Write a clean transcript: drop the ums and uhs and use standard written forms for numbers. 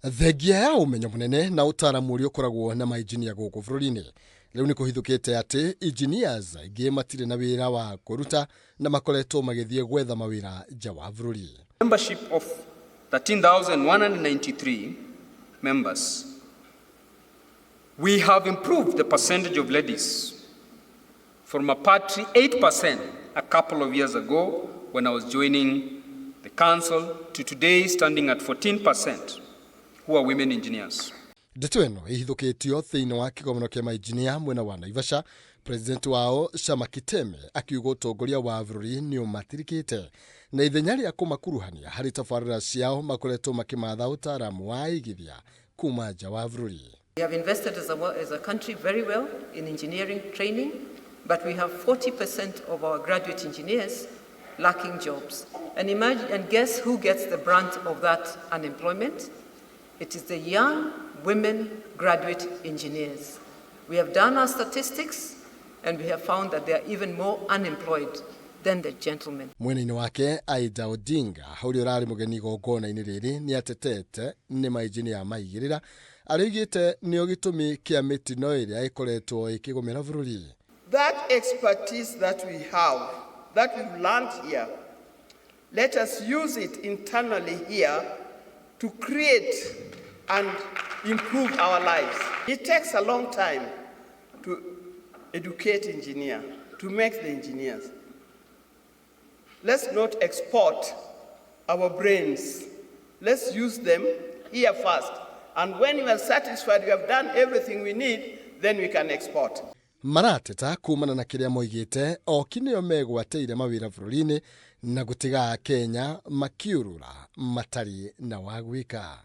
Thengia ya umenyo munene na utaramu uri ukoragwo na mainjinia guku bururi-ini riu ni kuhithukite ati engineers aingi matire na wira wa kuruta na makoretwo magithie gwetha mawira nja wa bururi. Membership of 13,193 members. We have improved the percentage of ladies from a paltry 8% a couple of years ago when I was joining the council to today standing at 14%. Who are women engineers. Ndeto eno ihithukitio thiini wa KIGOMANO kia mainjinia mwena wa NAIVASHA, president wao SHAMMAH KITEME akiuga utongoria wa bururi ni umatirikite na ithenya ria kumakuruhania hari tabarira ciao makoretwo makimatha utaramu wa AIGITHIA kuma nja wa bururi. We have invested as a country very well in engineering training, but we have 40% of our graduate engineers lacking jobs. And imagine and guess who gets the brunt of that unemployment? It is the young women graduate engineers. We have done our statistics and we have found that they are even more unemployed than the gentlemen. Mwena-ini wake Aida Odinga hauri urari mugeni igongona-ini riri ni atetete ni mainjinia maigirira arigite ni gitumi kia mitino iria ikoretwo ikigomera bururi. That expertise that we have, that we've learned here, let us use it internally here to create and improve our lives. It takes a long time to educate engineers, to make the engineers. Let's not export our brains. Let's use them here first. And when we are satisfied we have done everything we need, then we can export. Marateta kumana na kiria moigite okinio megwateire mawira bururi-ini na gutiga Kenya makiurura matari na wagwika.